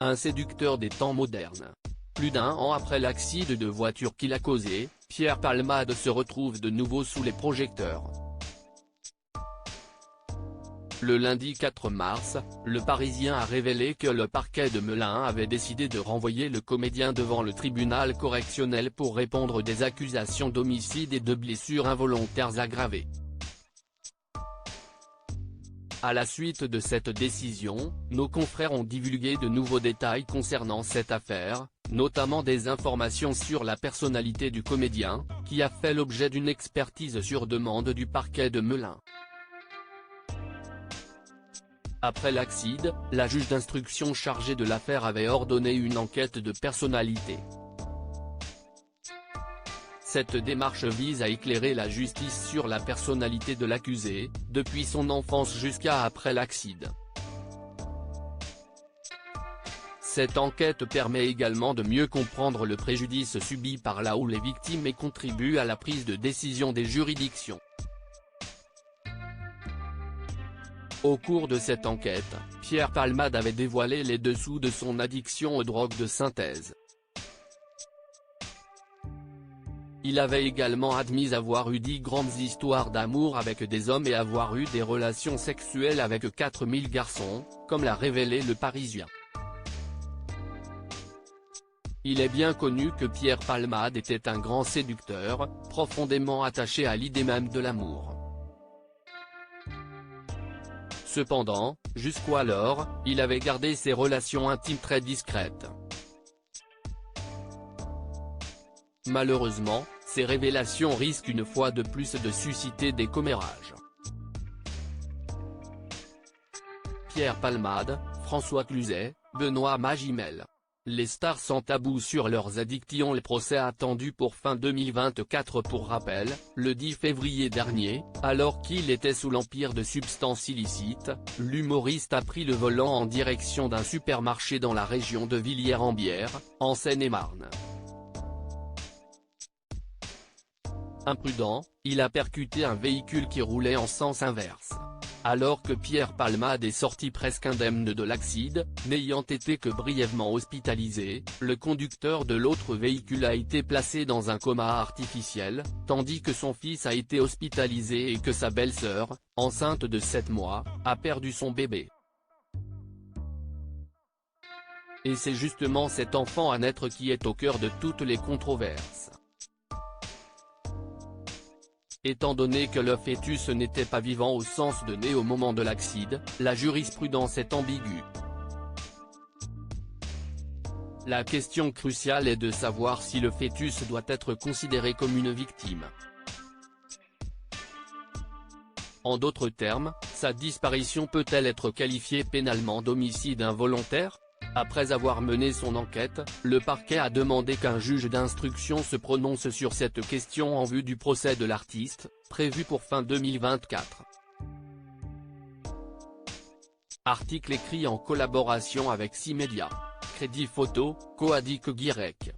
un séducteur des temps modernes. Plus d'un an après l'accident de voiture qu'il a causé, Pierre Palmade se retrouve de nouveau sous les projecteurs. Le lundi 4 mars, le Parisien a révélé que le parquet de Melun avait décidé de renvoyer le comédien devant le tribunal correctionnel pour répondre des accusations d'homicide et de blessures involontaires aggravées. À la suite de cette décision, nos confrères ont divulgué de nouveaux détails concernant cette affaire, notamment des informations sur la personnalité du comédien, qui a fait l'objet d'une expertise sur demande du parquet de Melun. Après l'accident, la juge d'instruction chargée de l'affaire avait ordonné une enquête de personnalité. Cette démarche vise à éclairer la justice sur la personnalité de l'accusé, depuis son enfance jusqu'à après l'accident. Cette enquête permet également de mieux comprendre le préjudice subi par la ou les victimes et contribue à la prise de décision des juridictions. Au cours de cette enquête, Pierre Palmade avait dévoilé les dessous de son addiction aux drogues de synthèse. Il avait également admis avoir eu 10 grandes histoires d'amour avec des hommes et avoir eu des relations sexuelles avec 4000 garçons, comme l'a révélé Le Parisien. Il est bien connu que Pierre Palmade était un grand séducteur, profondément attaché à l'idée même de l'amour. Cependant, jusqu'alors, il avait gardé ses relations intimes très discrètes. Malheureusement, ces révélations risquent une fois de plus de susciter des commérages. Pierre Palmade, François Cluzet, Benoît Magimel. Les stars sans tabou sur leurs addictions. Le procès attendu pour fin 2024. Pour rappel, le 10 février dernier, alors qu'il était sous l'empire de substances illicites, l'humoriste a pris le volant en direction d'un supermarché dans la région de Villiers-en-Bière, en Seine-et-Marne. Imprudent, il a percuté un véhicule qui roulait en sens inverse. Alors que Pierre Palmade est sorti presque indemne de l'accident, n'ayant été que brièvement hospitalisé, le conducteur de l'autre véhicule a été placé dans un coma artificiel, tandis que son fils a été hospitalisé et que sa belle-sœur, enceinte de 7 mois, a perdu son bébé. Et c'est justement cet enfant à naître qui est au cœur de toutes les controverses. Étant donné que le fœtus n'était pas vivant au sens de né au moment de l'accident, la jurisprudence est ambiguë. La question cruciale est de savoir si le fœtus doit être considéré comme une victime. En d'autres termes, sa disparition peut-elle être qualifiée pénalement d'homicide involontaire ? Après avoir mené son enquête, le parquet a demandé qu'un juge d'instruction se prononce sur cette question en vue du procès de l'artiste, prévu pour fin 2024. Article écrit en collaboration avec 6 médias. Crédit photo, Coadic Guirec.